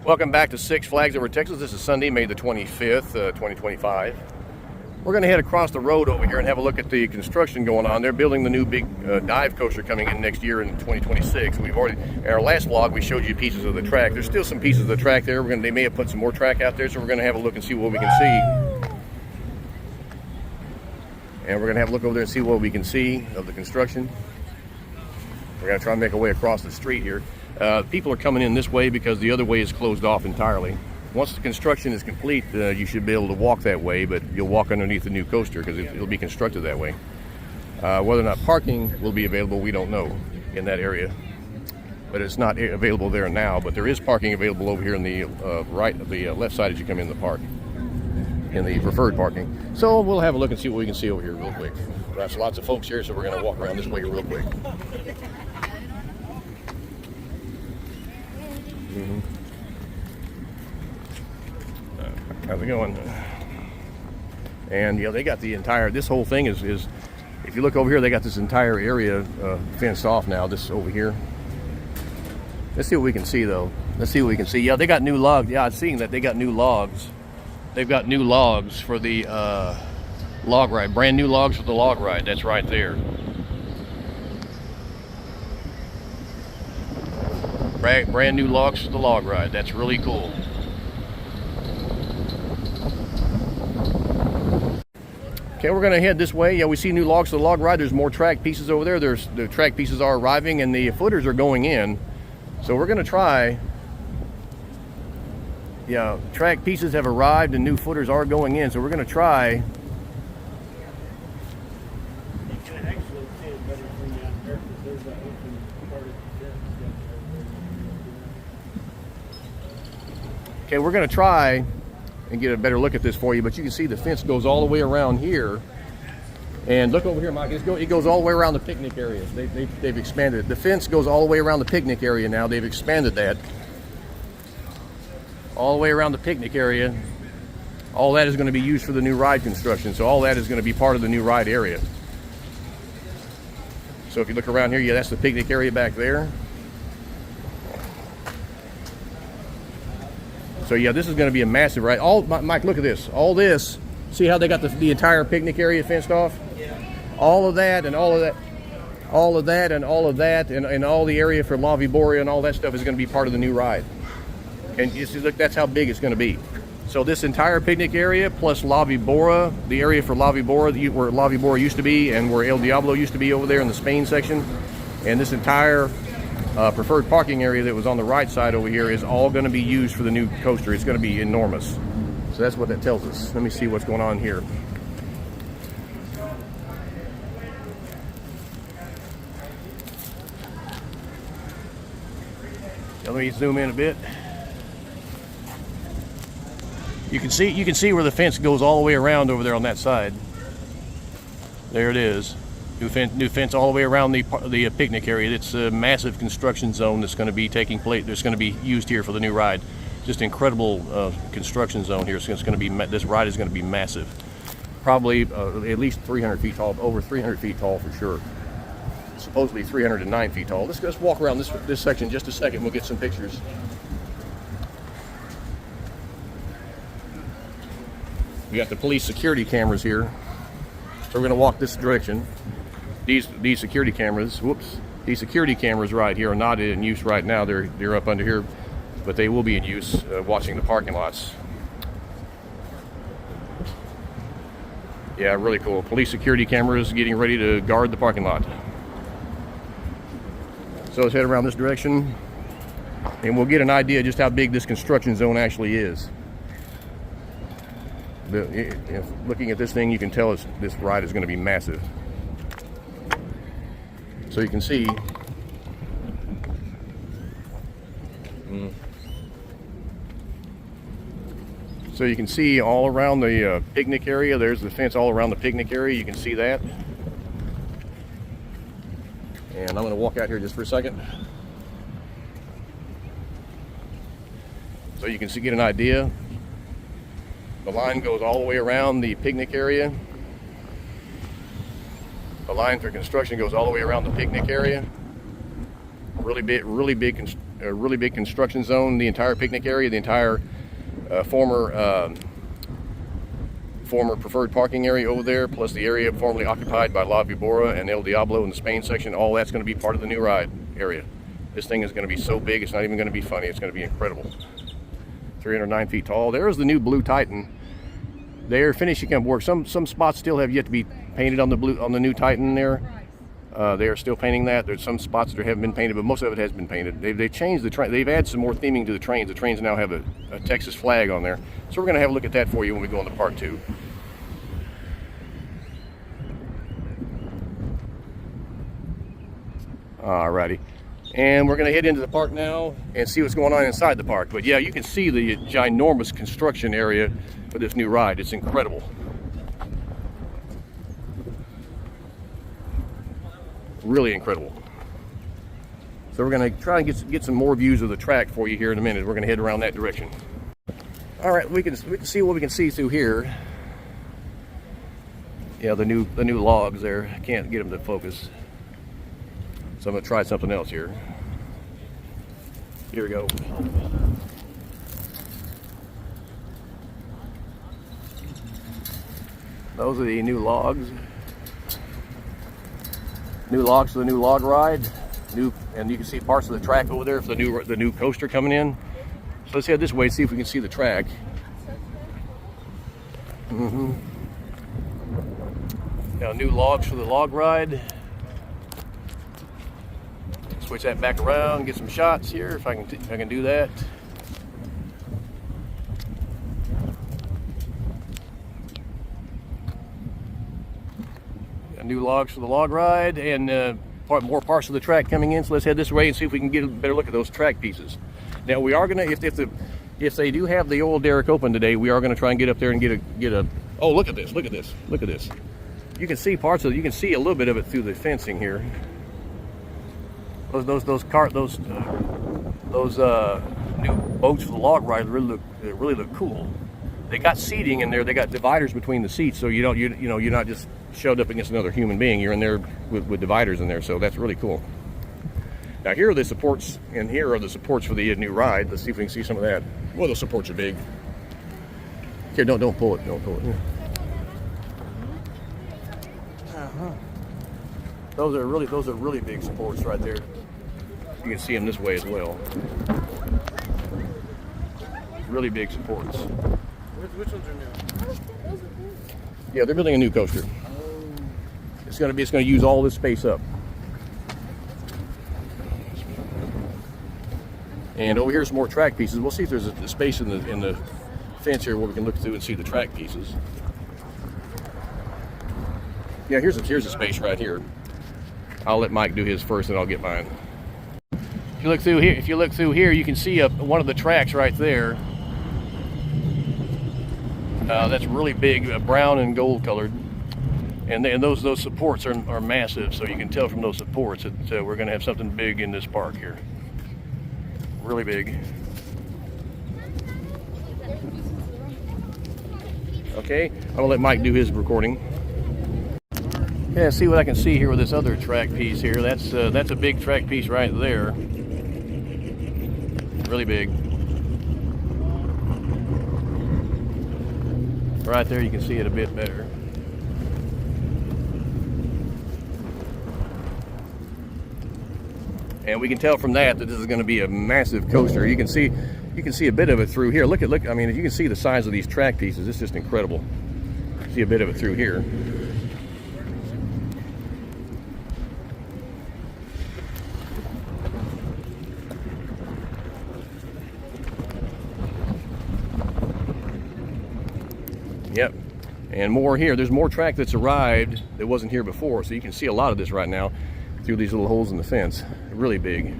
Welcome back to Six Flags Over Texas. This is Sunday, May the 25th, 2025. We're going to head across the road over here and have a look at the construction going on. They're building the new big dive coaster coming in next year in 2026. We've already, in our last vlog, we showed you pieces of the track. There's still some pieces of the track there. They may have put some more track out there, so we're going to have a look and see what we can see. And we're going to have a look over there and see what we can see of the construction. We're going to try and make our way across the street here. People are coming in this way because the other way is closed off entirely. Once the construction is complete, you should be able to walk that way, but you'll walk underneath the new coaster because it'll be constructed that way. Whether or not parking will be available, we don't know in that area. But it's not available there now, but there is parking available over here in the left side as you come in the park, in the preferred parking. So we'll have a look and see what we can see over here real quick. There's lots of folks here, so we're going to walk around this way real quick. How's it going? And yeah, they got the entire, this whole thing is if you look over here, they got this entire area fenced off now, this over here. Let's see what we can see though. Let's see what we can see. Yeah, they got new logs. Yeah, I'm seeing that they got new logs. They've got new logs for the log ride. Brand new logs for the log ride. That's right there. Brand new logs for the log ride. That's really cool. Okay, we're going to head this way. Yeah, we see new logs for the log ride. There's more track pieces over there. The track pieces are arriving and the footers are going in. So we're going to try. Yeah, track pieces have arrived and new footers are going in. So we're going to try. Okay, we're going to try and get a better look at this for you, but you can see the fence goes all the way around here. And look over here, Mike. It goes all the way around the picnic area. They've expanded it. The fence goes all the way around the picnic area now. They've expanded that. All the way around the picnic area. All that is going to be used for the new ride construction. So all that is going to be part of the new ride area. So if you look around here, yeah, that's the picnic area back there. So yeah, this is going to be a massive ride. Mike, look at this. All this. See how they got the entire picnic area fenced off? Yeah. All of that and all of that, all of that and all of that, and all the area for La Viboria and all that stuff is going to be part of the new ride. And you see, look, that's how big it's going to be. So this entire picnic area plus La Vibora, the area for La Vibora, where La Vibora used to be and where El Diablo used to be over there in the Spain section, and this entire preferred parking area that was on the right side over here is all going to be used for the new coaster. It's going to be enormous. So that's what that tells us. Let me see what's going on here. Now, let me zoom in a bit. You can see where the fence goes all the way around over there on that side. There it is. New fence all the way around the picnic area. It's a massive construction zone that's going to be taking place. That's going to be used here for the new ride. Just incredible construction zone here. So it's going to be. This ride is going to be massive. Probably at least 300 feet tall, over 300 feet tall for sure. Supposedly 309 feet tall. Let's walk around this section just a second. We'll get some pictures. We got the police security cameras here. So we're going to walk this direction. These security cameras, these security cameras right here are not in use right now. They're up under here, but they will be in use watching the parking lots. Yeah, really cool. Police security cameras getting ready to guard the parking lot. So let's head around this direction, and we'll get an idea just how big this construction zone actually is. Looking at this thing, you can tell this ride is going to be massive. So you can see so you can see all around the picnic area. There's the fence all around the picnic area. You can see that. And I'm going to walk out here just for a second. So you can get an idea. The line goes all the way around the picnic area. The line for construction goes all the way around the picnic area. really big construction zone. The entire picnic area, the entire former preferred parking area over there, plus the area formerly occupied by La Vibora and El Diablo in the Spain section. All that's going to be part of the new ride area. This thing is going to be so big, it's not even going to be funny. It's going to be incredible. 309 feet tall. There's the new Blue Titan. They're finishing up work. Some spots still have yet to be painted on the new Titan there. They are still painting that. There's some spots that haven't been painted, but most of it has been painted. They've changed the train. They've added some more theming to the trains. The trains now have a Texas flag on there. So we're going to have a look at that for you when we go into part 2. Alrighty. And we're going to head into the park now and see what's going on inside the park. But yeah, you can see the ginormous construction area for this new ride. It's incredible. Really incredible. So we're going to try and get some more views of the track for you here in a minute. We're going to head around that direction. All right, we can see what we can see through here. Yeah, the new logs there. I can't get them to focus. So I'm going to try something else here. Here we go. Those are the new logs. New logs for the new log ride. And you can see parts of the track over there for the new coaster coming in. So let's head this way and see if we can see the track. Now, new logs for the log ride. Switch that back around, get some shots here if I can do that. Got new logs for the log ride and more parts of the track coming in. So let's head this way and see if we can get a better look at those track pieces. Now we are gonna, if they do have the oil derrick open today, we are gonna try and get up there and get a. Oh, look at this! Look at this! Look at this! You can see parts of it. You can see a little bit of it through the fencing here. Those new boats for the log ride really look cool. They got seating in there. They got dividers between the seats, so you're not just shoved up against another human being. You're in there with dividers in there, so that's really cool. Now here are the supports, and here are the supports for the new ride. Let's see if we can see some of that. Well, those supports are big. Here, don't pull it. Don't pull it. Those are really big supports right there. You can see them this way as well. Really big supports. Which ones are new? Yeah, they're building a new coaster. It's going to use all this space up. And over here's some more track pieces. We'll see if there's a space in the fence here where we can look through and see the track pieces. Yeah, here's a space right here. I'll let Mike do his first, and I'll get mine. If you look through here, you can see one of the tracks right there. That's really big, brown and gold colored, and those supports are massive. So you can tell from those supports that we're going to have something big in this park here. Really big. Okay, I'm gonna let Mike do his recording. Yeah, see what I can see here with this other track piece here. That's a big track piece right there. Really big. Right there, you can see it a bit better. And we can tell from that this is going to be a massive coaster. You can see a bit of it through here. Look. I mean, you can see the size of these track pieces. It's just incredible. See a bit of it through here. Yep, and more here. There's more track that's arrived that wasn't here before, so you can see a lot of this right now through these little holes in the fence. Really big.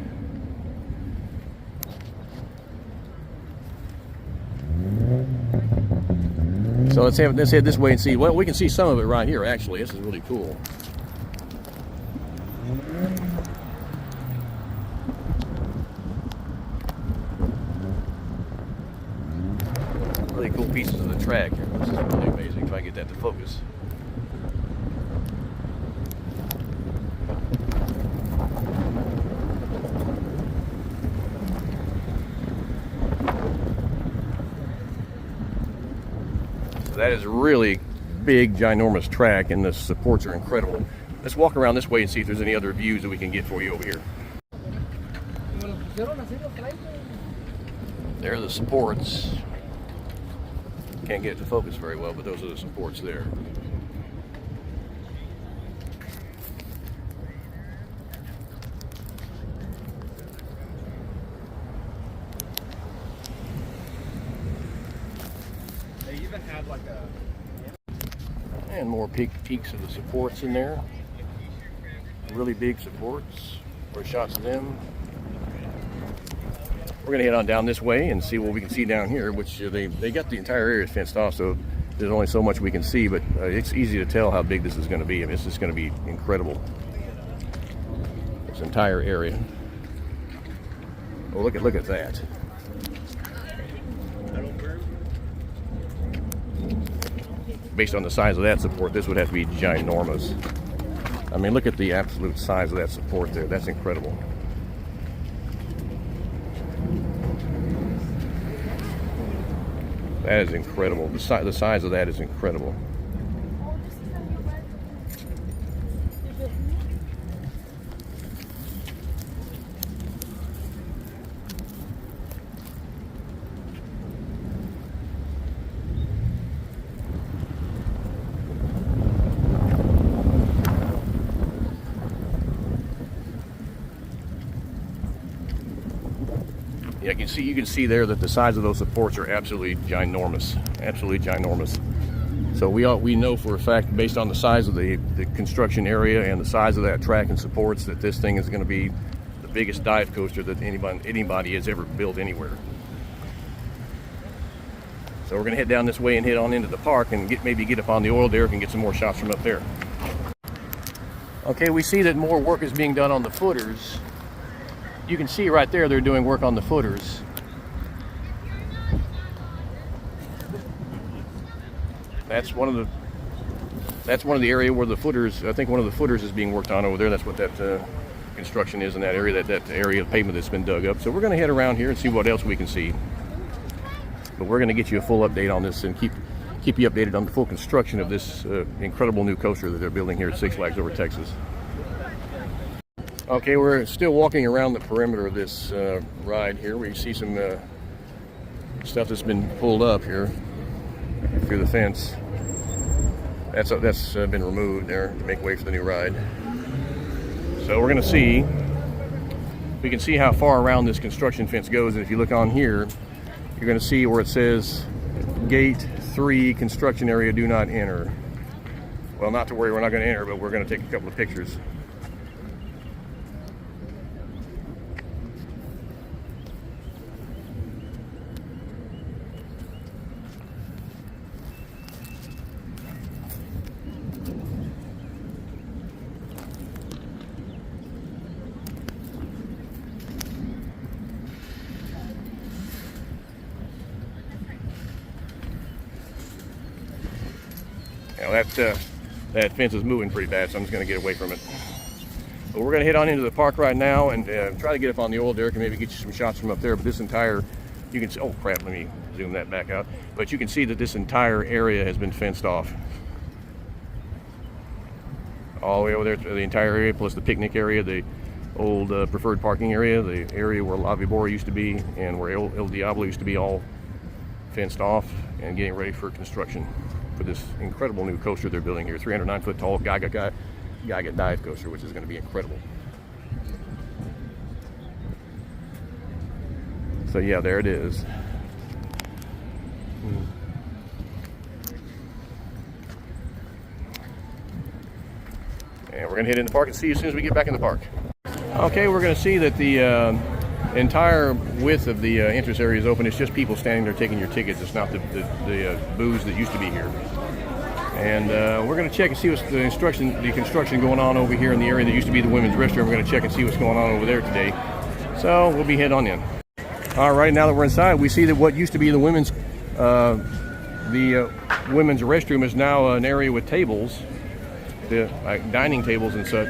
So let's head this way and see. Well, we can see some of it right here. Actually, this is really cool. Really cool pieces of the track here. This is really amazing. Try and get that to focus. That is really big, ginormous track, and the supports are incredible. Let's walk around this way and see if there's any other views that we can get for you over here. There are the supports. Can't get it to focus very well, but those are the supports there. They even had like a... And more peaks of the supports in there. Really big supports. More shots of them. We're going to head on down this way and see what we can see down here, which they got the entire area fenced off, so there's only so much we can see, but it's easy to tell how big this is going to be. I mean, this is going to be incredible. This entire area. Oh, look at that. Based on the size of that support, this would have to be ginormous. I mean, look at the absolute size of that support there. That's incredible. That is incredible. The size of that is incredible. Yeah, you can see there that the size of those supports are absolutely ginormous, absolutely ginormous. So we know for a fact, based on the size of the construction area and the size of that track and supports, that this thing is going to be the biggest dive coaster that anybody has ever built anywhere. So we're going to head down this way and head on into the park and maybe get up on the oil derrick and get some more shots from up there. Okay, we see that more work is being done on the footers. You can see right there they're doing work on the footers. That's one of the area where the footers, I think one of the footers is being worked on over there. That's what that construction is in that area, that area of pavement that's been dug up. So we're going to head around here and see what else we can see. But we're going to get you a full update on this and keep you updated on the full construction of this incredible new coaster that they're building here at Six Flags Over Texas. Okay, we're still walking around the perimeter of this ride here. We see some stuff that's been pulled up here through the fence. That's been removed there to make way for the new ride. So we're going to see, we can see how far around this construction fence goes. And if you look on here, you're going to see where it says Gate 3 construction area, do not enter. Well, not to worry, we're not going to enter, but we're going to take a couple of pictures. Now that fence is moving pretty bad, so I'm just going to get away from it. But we're going to head on into the park right now and try to get up on the oil derrick and maybe get you some shots from up there. But this entire, you can see, oh crap, let me zoom that back out. But you can see that this entire area has been fenced off. All the way over there, the entire area, plus the picnic area, the old preferred parking area, the area where La Vibora used to be, and where El Diablo used to be, all fenced off and getting ready for construction for this incredible new coaster they're building here, 309 foot tall Geiger dive coaster, which is going to be incredible. So yeah, there it is. And we're going to head in the park and see you as soon as we get back in the park. Okay, we're going to see that the entire width of the entrance area is open. It's just people standing there taking your tickets. It's not the booths that used to be here. And we're going to check and see what's the construction going on over here in the area that used to be the women's restroom. We're going to check and see what's going on over there today. So we'll be heading on in. All right, now that we're inside, we see that what used to be the women's restroom is now an area with tables, like dining tables and such.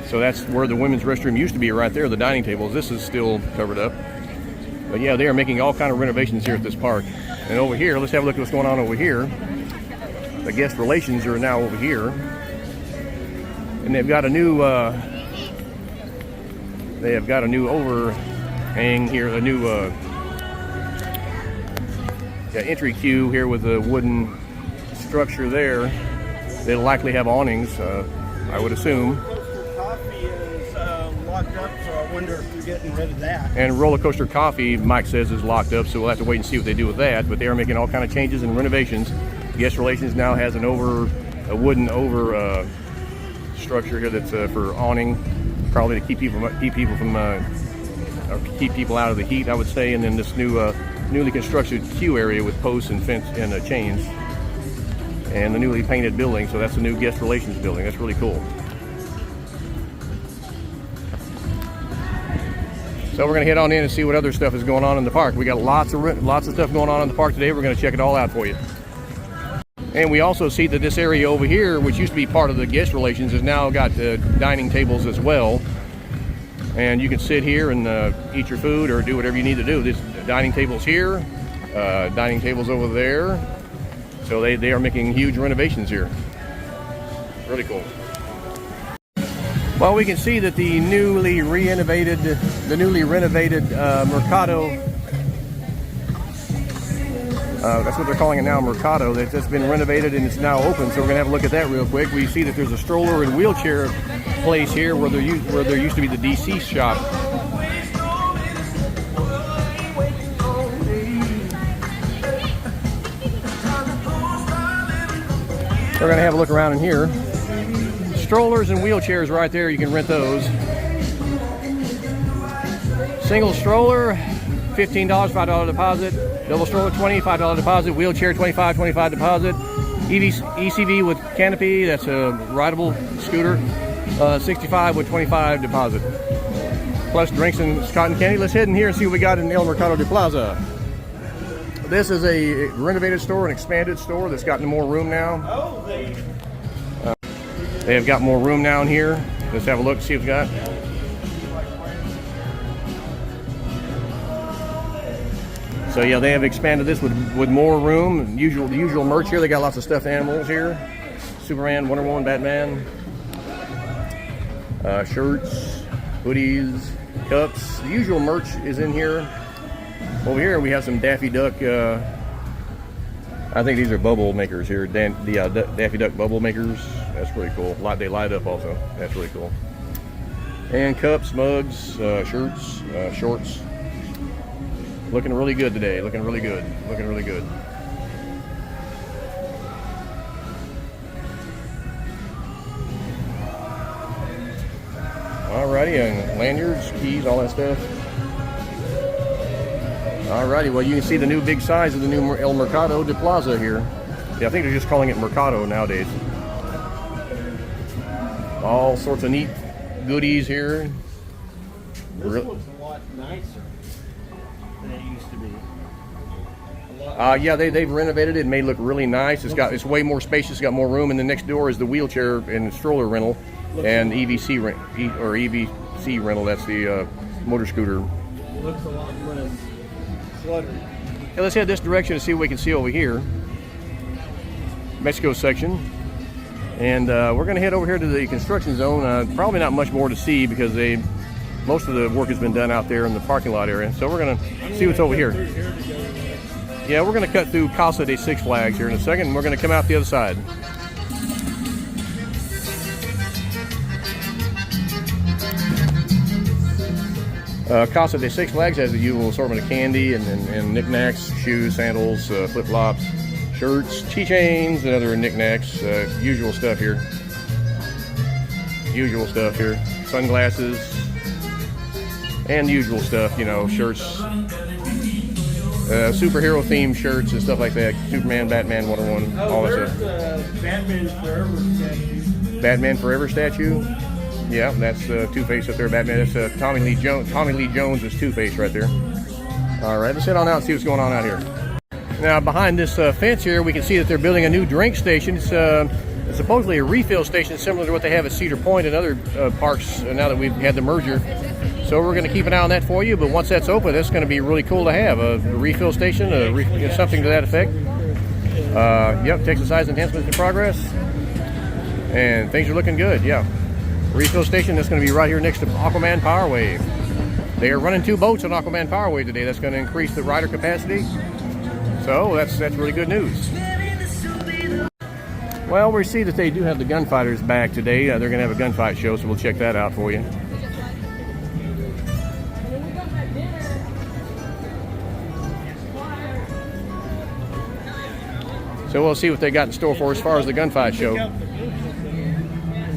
So that's where the women's restroom used to be, right there, the dining tables. This is still covered up. But But yeah, they are making all kind of renovations here at this park. And over here, let's have a look at what's going on over here. The guest relations are now over here. And they've got a new overhang here, a new entry queue here with a wooden structure there. They'll likely have awnings, I would assume. Coffee is locked up, so I wonder if they're getting rid of that. And Roller Coaster Coffee, Mike says, is locked up, so we'll have to wait and see what they do with that. But they are making all kind of changes and renovations. Guest relations now has a wooden structure here that's for awning, probably to keep people from or keep people out of the heat, I would say. And then this newly constructed queue area with posts and fence and chains, and the newly painted building. So that's the new guest relations building. That's really cool. So we're going to head on in and see what other stuff is going on in the park. We got lots of stuff going on in the park today. We're going to check it all out for you. And we also see that this area over here, which used to be part of the guest relations, has now got dining tables as well. And you can sit here and eat your food or do whatever you need to do. This dining tables here, dining tables over there. So they are making huge renovations here. Really cool. Well, we can see that the newly renovated Mercado, that's what they're calling it now, Mercado. That's been renovated and it's now open. So we're gonna have a look at that real quick. We see that there's a stroller and wheelchair place here where there used to be the DC shop. We're gonna have a look around in here. Strollers and wheelchairs right there, you can rent those. Single stroller, $15, $5 deposit. Double stroller, $20, $5 deposit. Wheelchair, $25 deposit. ECV with canopy, that's a rideable scooter, $65 with $25 deposit. Plus drinks and cotton candy. Let's head in here and see what we got in El Mercado de Plaza. This is a renovated store, an expanded store that's gotten more room now. They have got more room now in here. Let's have a look and see what we got. So yeah, they have expanded this with more room. The usual merch here. They got lots of stuffed animals here. Superman, Wonder Woman, Batman. Shirts, hoodies, cups. The usual merch is in here. Over here we have some Daffy Duck. I think these are bubble makers here. Daffy Duck bubble makers. That's pretty cool. They light up also. That's really cool. And cups, mugs, shirts, shorts. Looking really good today. Looking really good. Looking really good. Alrighty, and lanyards, keys, all that stuff. Alrighty, well you can see the new big size of the new El Mercado de Plaza here. Yeah, I think they're just calling it Mercado nowadays. All sorts of neat goodies here. This looks a lot nicer than it used to be. Yeah, they've renovated it and made it look really nice. It's way more spacious. It's got more room, and the next door is the wheelchair and stroller rental and EVC rental. That's the motor scooter. It looks a lot less cluttered. Okay, let's head this direction and see what we can see over here. Mexico section. And we're going to head over here to the construction zone. Probably not much more to see because most of the work has been done out there in the parking lot area. So we're going to see what's over here. Yeah, we're going to cut through Casa de Six Flags here in a second, and we're going to come out the other side. Casa de Six Flags has the usual assortment of candy and knickknacks, shoes, sandals, flip-flops, shirts, keychains, and other knickknacks. Usual stuff here. Sunglasses, and usual stuff, you know, shirts, superhero themed shirts and stuff like that. Superman, Batman, Wonder Woman, all that stuff. Batman Forever statue. Batman Forever statue. Yeah, that's Two-Face up there. Batman. That's Tommy Lee Jones. Tommy Lee Jones is Two-Face right there. All right, let's head on out and see what's going on out here. Now, behind this fence here, we can see that they're building a new drink station. It's supposedly a refill station similar to what they have at Cedar Point and other parks now that we've had the merger. So we're going to keep an eye on that for you. But once that's open, it's going to be really cool to have a refill station, something to that effect. Yep, Texas size enhancements in progress, and things are looking good. Yeah, refill station that's going to be right here next to Aquaman Power Wave. They are running 2 boats on Aquaman Power Wave today. That's going to increase the rider capacity. So that's really good news. Well, we see that they do have the gunfighters back today. They're going to have a gunfight show, so we'll check that out for you. So we'll see what they got in store for us as far as the gunfight show.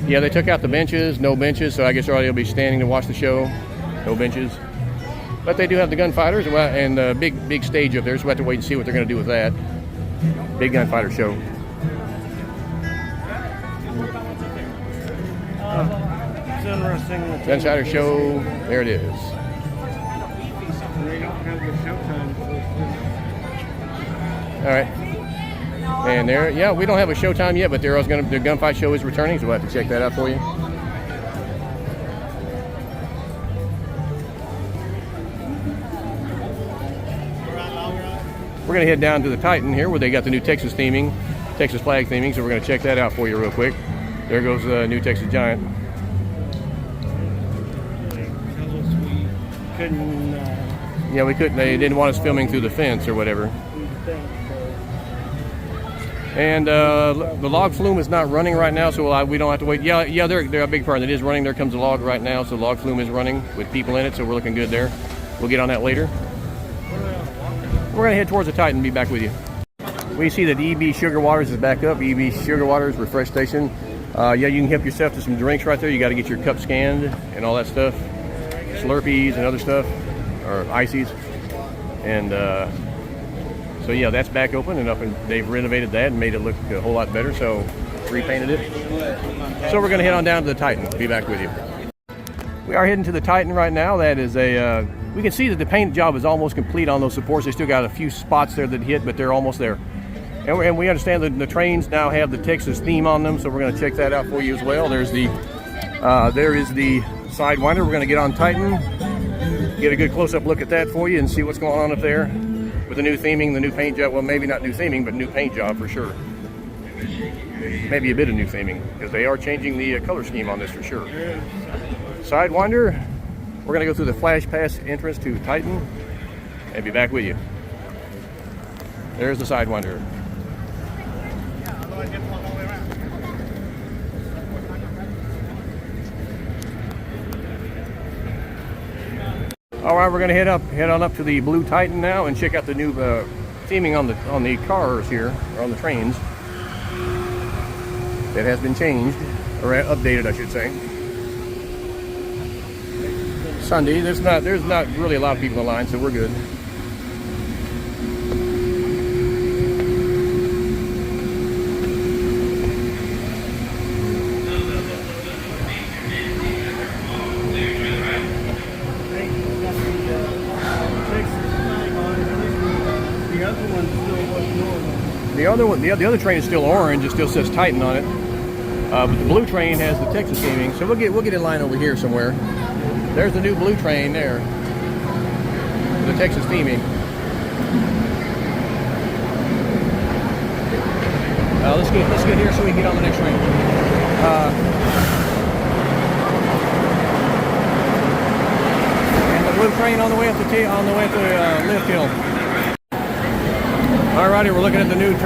Yeah, they took out the benches, no benches, so I guess everybody will be standing to watch the show. No benches. But they do have the gunfighters and a big stage up there, so we'll have to wait and see what they're going to do with that. Big gunfighter show. It's interesting. Gunfighter show, there it is. They don't have the showtime. All right. And there, yeah, we don't have a showtime yet, but the gunfight show is returning, so we'll have to check that out for you. We're going to head down to the Titan here, where they got the new Texas flag theming, so we're going to check that out for you real quick. There goes the new Texas Giant. Yeah, we couldn't. They didn't want us filming through the fence or whatever. And the log flume is not running right now, so we don't have to wait. Yeah, they're a big part. It is running. There comes the log right now, so the log flume is running with people in it, so we're looking good there. We'll get on that later. We're going to head towards the Titan and be back with you. We see that EB Sugar Waters is back up. EB Sugar Waters Refresh Station. Yeah, you can help yourself to some drinks right there. You got to get your cup scanned and all that stuff. Slurpees and other stuff, or ices. And so yeah, that's back open and up, and they've renovated that and made it look a whole lot better. So repainted it. So we're going to head on down to the Titan. Be back with you. We are heading to the Titan right now. That is we can see that the paint job is almost complete on those supports. They still got a few spots there that hit, but they're almost there. And we understand that the trains now have the Texas theme on them, so we're going to check that out for you as well. There is the Sidewinder. We're going to get on Titan, get a good close-up look at that for you, and see what's going on up there with the new theming, the new paint job. Well, maybe not new theming, but new paint job for sure. Maybe a bit of new theming, because they are changing the color scheme on this for sure. Sidewinder. We're going to go through the Flash Pass entrance to Titan and be back with you. There's the Sidewinder. All right, we're going to head on up to the Blue Titan now and check out the new theming on the cars here, or on the trains. That has been changed, or updated, I should say. Sunday, there's not really a lot of people in line, so we're good. The other train is still orange. It still says Titan on it, but the blue train has the Texas theming. So we'll get in line over here somewhere. There's the new blue train there, the Texas theming. Let's get here so we can get on the next train. And the blue train on the way up the lift hill. Alrighty, we're looking at the new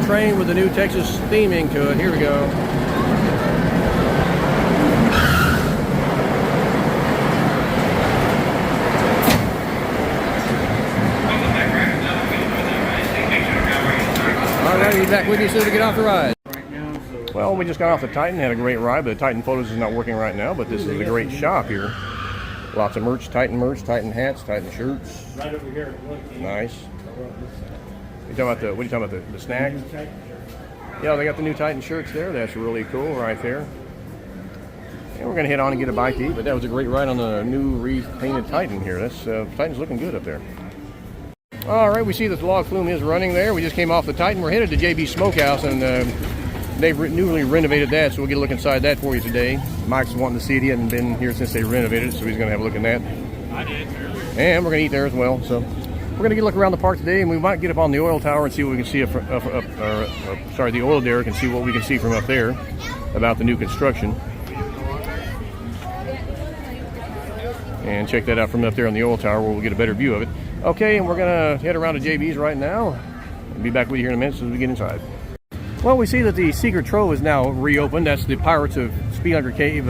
train with the new Texas theming to it. Here we go. Alrighty, be back with you as soon as we get off the ride. Well, we just got off the Titan, had a great ride, but the Titan Photos is not working right now, but this is a great shop here. Lots of merch, Titan hats, Titan shirts. Right over here. Nice. What are you talking about, the snack? Yeah, they got the new Titan shirts there. That's really cool right there. And we're going to head on and get a bite to eat, but that was a great ride on the new repainted Titan here. Titan's looking good up there. All right, we see that the log flume is running there. We just came off the Titan. We're headed to JB Smokehouse, and they've newly renovated that, so we'll get a look inside that for you today. Mike's wanting to see it. He hasn't been here since they renovated it, so he's going to have a look at that. I did earlier. And we're going to eat there as well. So we're going to get a look around the park today, and we might get up on the oil tower and see what we can see the oil derrick, and see what we can see from up there about the new construction. And check that out from up there on the oil tower, where we'll get a better view of it. Okay, and we're going to head around to JB's right now. I'll be back with you here in a minute as we get inside. Well, we see that the Secret Trove is now reopened. That's the Pirates of Spielhanger Cave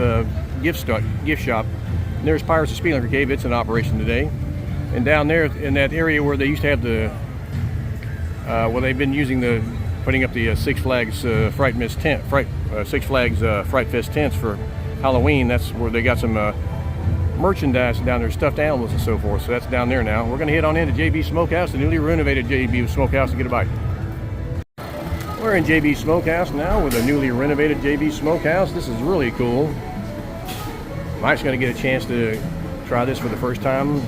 gift shop. And there's Pirates of Spielhanger Cave. It's in operation today. And down there in that area where they used to have the, they've been putting up the Six Flags Fright Fest tents for Halloween. That's where they got some merchandise down there, stuffed animals and so forth. So that's down there now. We're going to head on into JB Smokehouse, the newly renovated JB Smokehouse, and get a bite. We're in JB Smokehouse now with a newly renovated JB Smokehouse. This is really cool. Mike's going to get a chance to try this for the first time.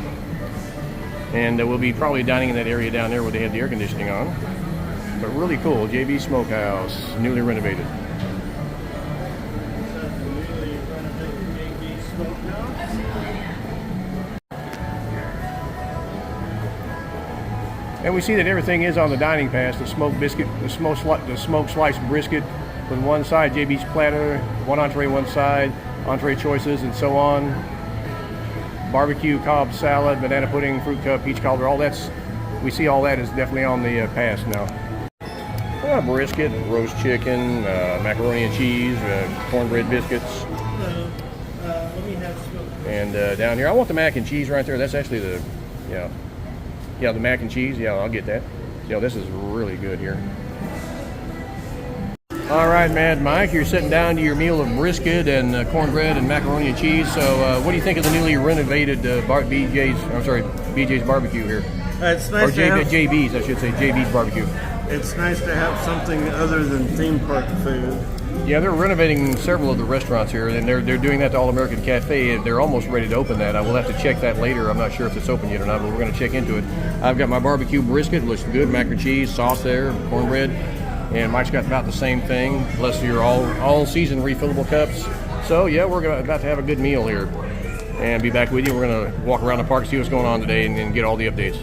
And we'll be probably dining in that area down there where they had the air conditioning on. But really cool, JB Smokehouse, newly renovated. And we see that everything is on the dining pass. The smoked biscuit, the smoked sliced brisket with one side, JB's platter, one entree one side, entree choices, and so on. Barbecue, Cobb salad, banana pudding, fruit cup, peach cobbler, all that's, we see all that is definitely on the pass now. Brisket, roast chicken, macaroni and cheese, cornbread biscuits. Let me have some. And down here, I want the mac and cheese right there. That's actually the, the mac and cheese. Yeah, I'll get that. This is really good here. All right, Mad Mike, you're sitting down to your meal of brisket and cornbread and macaroni and cheese. So what do you think of the newly renovated BJ's barbecue here? It's nice JB's, I should say, JB's barbecue. It's nice to have something other than theme park food. Yeah, they're renovating several of the restaurants here, and they're doing that to All American Cafe. They're almost ready to open that. I will have to check that later. I'm not sure if it's open yet or not, but we're going to check into it. I've got my barbecue brisket. Looks good. Mac and cheese, sauce there, cornbread. And Mike's got about the same thing, plus your all-season refillable cups. So, yeah, we're about to have a good meal here. And be back with you. We're going to walk around the park, see what's going on today, and get all the updates.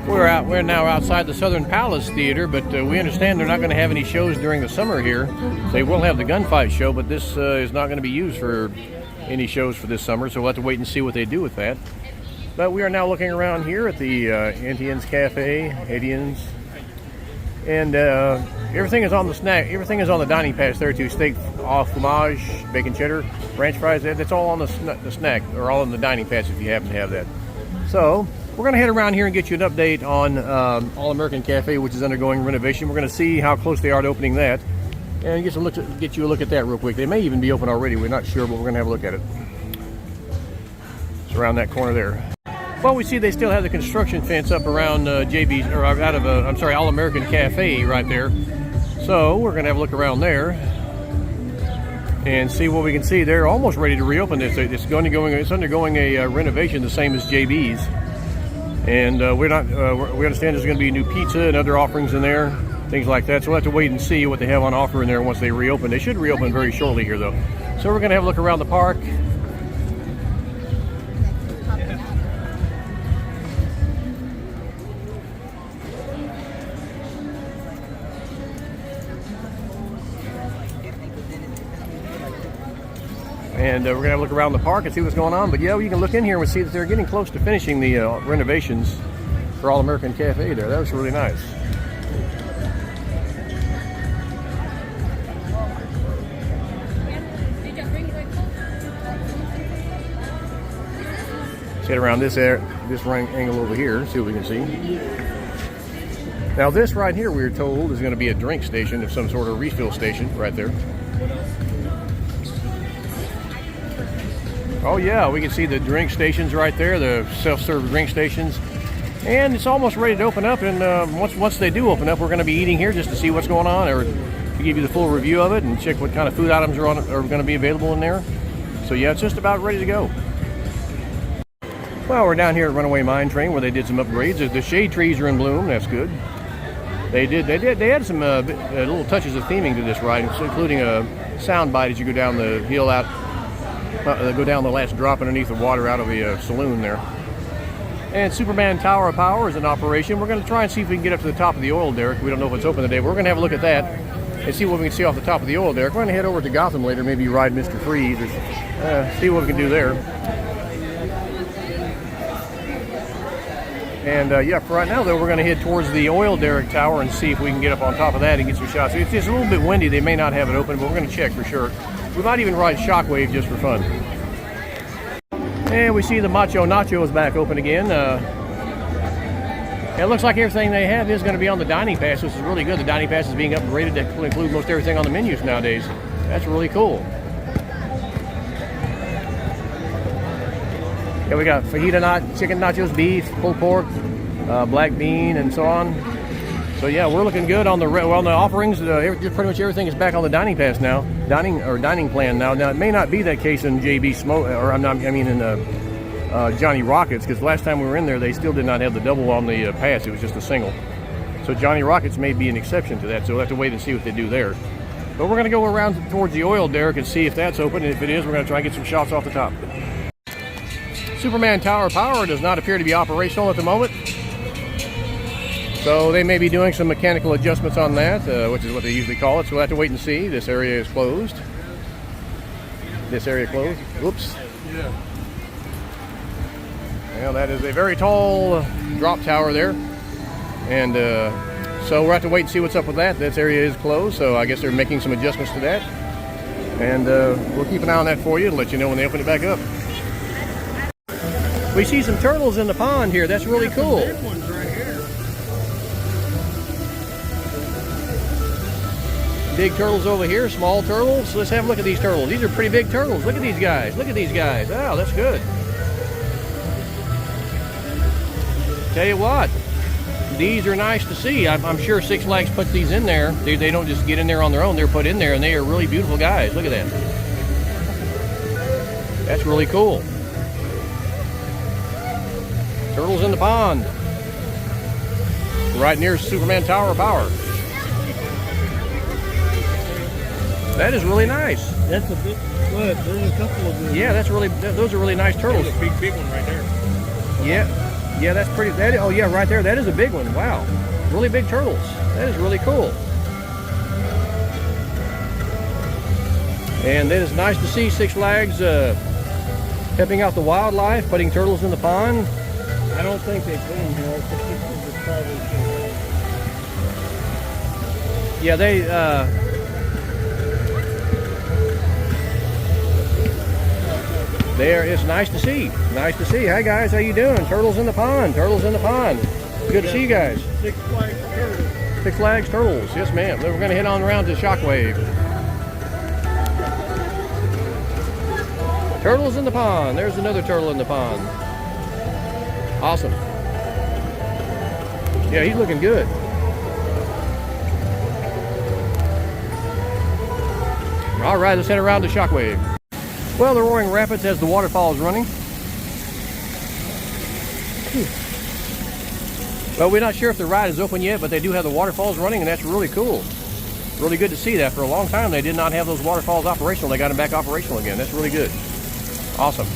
We're now outside the Southern Palace Theater, but we understand they're not going to have any shows during the summer here. They will have the gunfight show, but this is not going to be used for any shows for this summer, so we'll have to wait and see what they do with that. But we are now looking around here at the Indians Cafe, Indians, and everything is on the snack. Everything is on the dining pass there too. Steak au fromage, bacon cheddar, French fries. That's all on the snack, or all on the dining pass if you happen to have that. So we're going to head around here and get you an update on All American Cafe, which is undergoing renovation. We're going to see how close they are to opening that, and get you a look at that real quick. They may even be open already. We're not sure, but we're going to have a look at it. It's around that corner there. Well, we see they still have the construction fence up around JB's, or out of All American Cafe right there. So we're going to have a look around there and see what we can see. They're almost ready to reopen this. It's undergoing a renovation, the same as JB's. And we understand there's going to be new pizza and other offerings in there, things like that. So we'll have to wait and see what they have on offer in there once they reopen. They should reopen very shortly here, though. So we're going to have a look around the park. And we're going to have a look around the park and see what's going on. But yeah, you can look in here and see that they're getting close to finishing the renovations for All American Cafe there. That was really nice. Let's head around this angle over here, see what we can see. Now this right here, we were told, is going to be a drink station of some sort of refill station right there. Oh yeah, we can see the drink stations right there, the self-serve drink stations. And it's almost ready to open up, and once they do open up, we're going to be eating here just to see what's going on, or to give you the full review of it and check what kind of food items are going to be available in there. So yeah, it's just about ready to go. Well, we're down here at Runaway Mine Train where they did some upgrades. The shade trees are in bloom, that's good. They had some little touches of theming to this ride, including a sound bite as you go down the hill out, go down the last drop underneath the water out of the saloon there. And Superman Tower of Power is in operation. We're going to try and see if we can get up to the top of the oil derrick. We don't know if it's open today, but we're going to have a look at that and see what we can see off the top of the oil derrick. We're going to head over to Gotham later, maybe ride Mr. Freeze or see what we can do there. And yeah, for right now though, we're going to head towards the oil derrick tower and see if we can get up on top of that and get some shots. It's just a little bit windy. They may not have it open, but we're going to check for sure. We might even ride Shockwave just for fun. And we see the Macho Nacho is back open again. It looks like everything they have is going to be on the dining pass, which is really good. The dining pass is being upgraded to include most everything on the menus nowadays. That's really cool. Yeah, we got fajita chicken nachos, beef, pulled pork, black bean, and so on. So yeah, we're looking good on the offerings. Pretty much everything is back on the dining pass now, dining plan now. Now it may not be that case in JB Smoke, or in Johnny Rockets, because last time we were in there, they still did not have the double on the pass. It was just a single. So Johnny Rockets may be an exception to that. So we'll have to wait and see what they do there. But we're going to go around towards the oil derrick and see if that's open. And if it is, we're going to try and get some shots off the top. Superman Tower of Power does not appear to be operational at the moment. So they may be doing some mechanical adjustments on that, which is what they usually call it. So we'll have to wait and see. This area is closed. This area closed. Whoops. Yeah. Well, that is a very tall drop tower there. And so we'll have to wait and see what's up with that. This area is closed, so I guess they're making some adjustments to that. And we'll keep an eye on that for you and let you know when they open it back up. We see some turtles in the pond here. That's really cool. Big ones right here. Big turtles over here, small turtles. Let's have a look at these turtles. These are pretty big turtles. Look at these guys. Look at these guys. Oh, that's good. Tell you what, these are nice to see. I'm sure Six Flags put these in there. They don't just get in there on their own. They're put in there, and they are really beautiful guys. Look at that. That's really cool. Turtles in the pond. Right near Superman Tower of Power. That is really nice. That's a big. Look, there's a couple of them. Yeah, those are really nice turtles. There's a big one right there. Yeah, that's pretty. Oh yeah, right there. That is a big one. Wow, really big turtles. That is really cool. And it is nice to see Six Flags helping out the wildlife, putting turtles in the pond. I don't think they put them here. I think this is probably. Yeah, it's nice to see. Nice to see. Hi guys, how you doing? Turtles in the pond. Turtles in the pond. Good to see you guys. Six Flags turtles. Six Flags turtles. Yes, ma'am. Then we're going to head on around to Shockwave. Turtles in the pond. There's another turtle in the pond. Awesome. Yeah, he's looking good. All right, let's head around to Shockwave. Well, the Roaring Rapids has the waterfalls running. Well, we're not sure if the ride is open yet, but they do have the waterfalls running, and that's really cool. Really good to see that. For a long time, they did not have those waterfalls operational. They got them back operational again. That's really good. Awesome.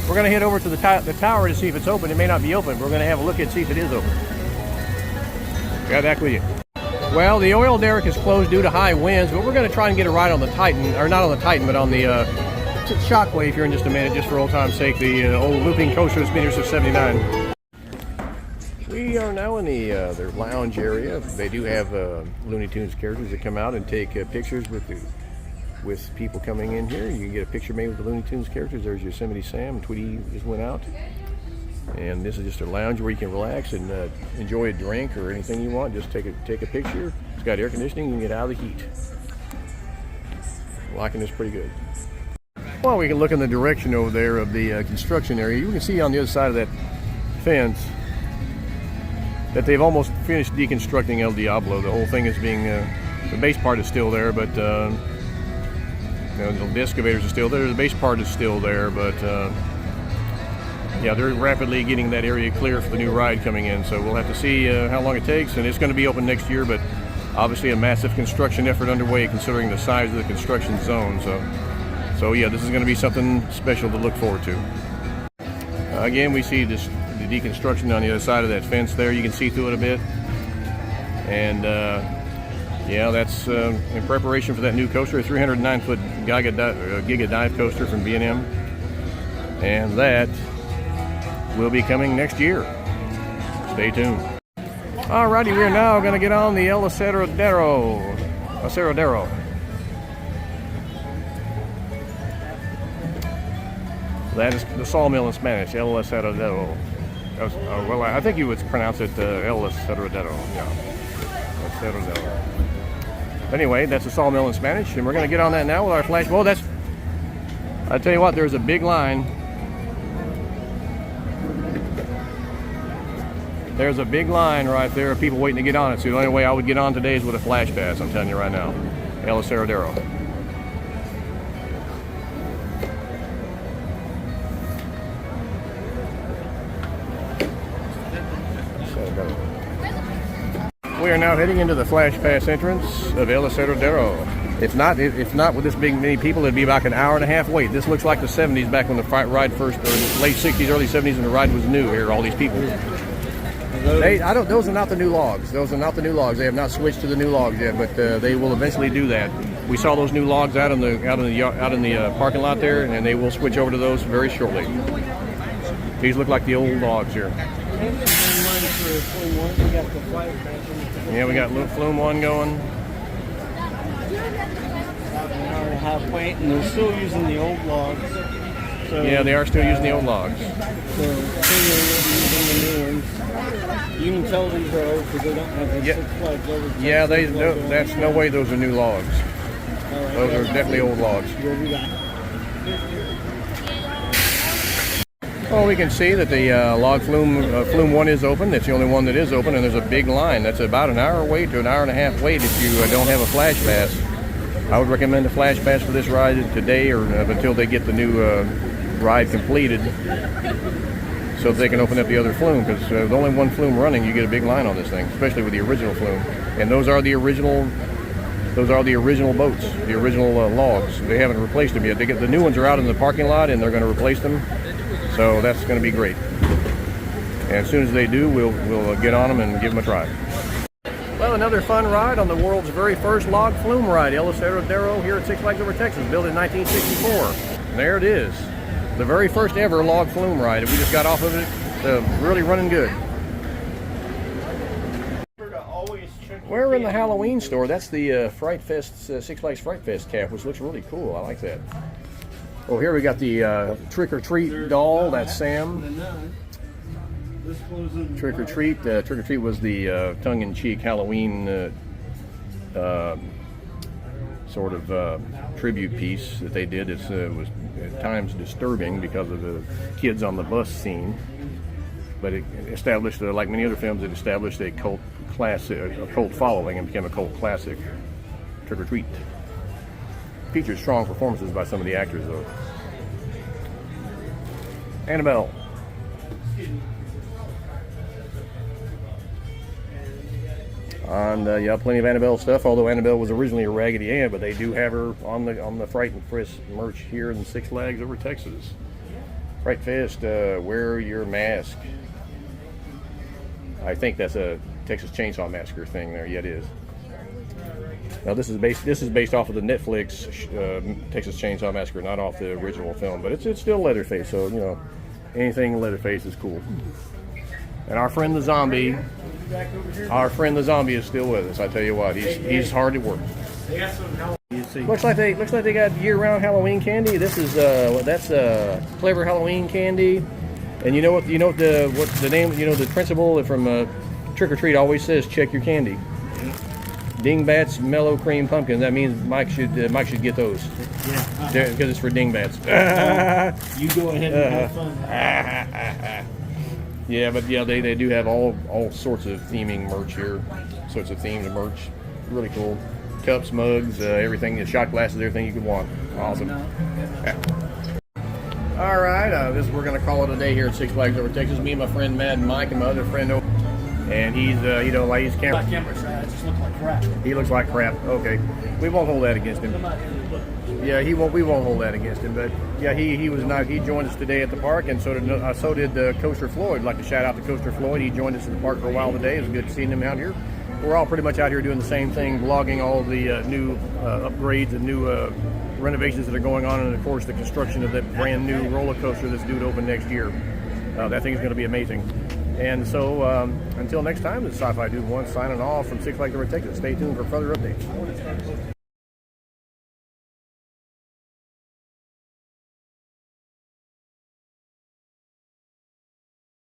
We're going to head over to the tower to see if it's open. It may not be open. We're going to have a look and see if it is open. Got back with you. Well, the oil derrick is closed due to high winds, but we're going to try and get a ride on the Titan, or not on the Titan, but on the Shockwave here in just a minute, just for old time's sake, the old looping coaster that's been here since '79. We are now in their lounge area. They do have Looney Tunes characters that come out and take pictures with people coming in here. You can get a picture made with the Looney Tunes characters. There's Yosemite Sam. Tweety just went out. And this is just a lounge where you can relax and enjoy a drink or anything you want. Just take a picture. It's got air conditioning. You can get out of the heat. Liking this pretty good. Well, we can look in the direction over there of the construction area. You can see on the other side of that fence that they've almost finished deconstructing El Diablo. The whole thing is being, the base part is still there, but the excavators are still there. The base part is still there, but Yeah, they're rapidly getting that area clear for the new ride coming in, so we'll have to see how long it takes, and it's going to be open next year, but obviously a massive construction effort underway considering the size of the construction zone. So yeah, this is going to be something special to look forward to. Again, we see the deconstruction on the other side of that fence there. You can see through it a bit, and yeah, that's in preparation for that new coaster, a 309-foot Giga Dive coaster from B&M, and that will be coming next year. Stay tuned. Alrighty, we are now going to get on the El Aserradero. That is the sawmill in Spanish, El Aserradero. Well, I think you would pronounce it El Aserradero. Yeah, Aserradero. Anyway, that's a sawmill in Spanish, and we're going to get on that now with our flash. Well, I tell you what, there's a big line. There's a big line right there of people waiting to get on it. So the only way I would get on today is with a flash pass, I'm telling you right now. El Aserradero. We are now heading into the flash pass entrance of El Aserradero. If not with this big many people, it'd be about an hour and a half wait. This looks like the 70s back when the ride first, or late 60s, early 70s, when the ride was new here, all these people. Those are not the new logs. Those are not the new logs. They have not switched to the new logs yet, but they will eventually do that. We saw those new logs out in the parking lot there, and they will switch over to those very shortly. These look like the old logs here. Yeah, we got little Flume 1 going. About an hour and a half wait, and they're still using the old logs. So, yeah, they are still using the old logs. So soon they will be using the new ones. You can tell these are old because they don't have the Six Flags over. Yeah, that's no way those are new logs. Right, those are definitely old logs. We'll be back. Well, we can see that the log Flume 1 is open. That's the only one that is open, and there's a big line. That's about an hour wait to an hour and a half wait if you don't have a flash pass. I would recommend a flash pass for this ride today or until they get the new ride completed, so that they can open up the other Flume, because with only one Flume running, you get a big line on this thing, especially with the original Flume. And those are the original boats, the original logs. They haven't replaced them yet. The new ones are out in the parking lot, and they're going to replace them. So that's going to be great. And as soon as they do, we'll get on them and give them a try. Well, another fun ride on the world's very first log Flume ride, El Aserradero, here at Six Flags Over Texas, built in 1964. And there it is, the very first ever log Flume ride. We just got off of it, really running good. We're in the Halloween store. That's the Fright Fest, Six Flags Fright Fest cap, which looks really cool. I like that. Oh, here we got the Trick or Treat doll. That's Sam. Trick or Treat. Trick or Treat was the tongue-in-cheek Halloween sort of tribute piece that they did. It was at times disturbing because of the kids on the bus scene, but it established, like many other films, it established a cult classic, a cult following, and became a cult classic. Trick or Treat. Features strong performances by some of the actors, though. Annabelle. And yeah, plenty of Annabelle stuff. Although Annabelle was originally a Raggedy Ann, but they do have her on the Fright and Frisk merch here in Six Flags Over Texas. Fright Fest, wear your mask. I think that's a Texas Chainsaw Massacre thing there. Yeah, it is. Now this is based off of the Netflix Texas Chainsaw Massacre, not off the original film, but it's still Leatherface, so you know, anything Leatherface is cool. And our friend the zombie is still with us. I tell you what, he's hard at work. Looks like they got year-round Halloween candy. This is that's clever Halloween candy. And you know what the name, the principal from Trick or Treat always says, check your candy. Dingbats Mellow Cream Pumpkin. That means Mike should get those. Yeah. Because it's for Dingbats. You go ahead and have fun. Yeah, but yeah, they do have all sorts of theming merch here. Sorts of themed merch. Really cool. Cups, mugs, everything, shot glasses, everything you could want. Awesome. All right, we're going to call it a day here at Six Flags Over Texas. Me and my friend Mad Mike and my other friend, and he's he's camera. It just looks like crap. He looks like crap. Okay, we won't hold that against him. Yeah, he won't. We won't hold that against him. But yeah, he was not. He joined us today at the park, and so did Coaster Floyd. I'd like to shout out to Coaster Floyd. He joined us at the park for a while today. It was good seeing him out here. We're all pretty much out here doing the same thing, vlogging all the new upgrades and new renovations that are going on, and of course the construction of that brand new roller coaster that's due to open next year. That thing is going to be amazing. And so until next time, this is Sci-Fi Dude 1 signing off from Six Flags Over Texas. Stay tuned for further updates.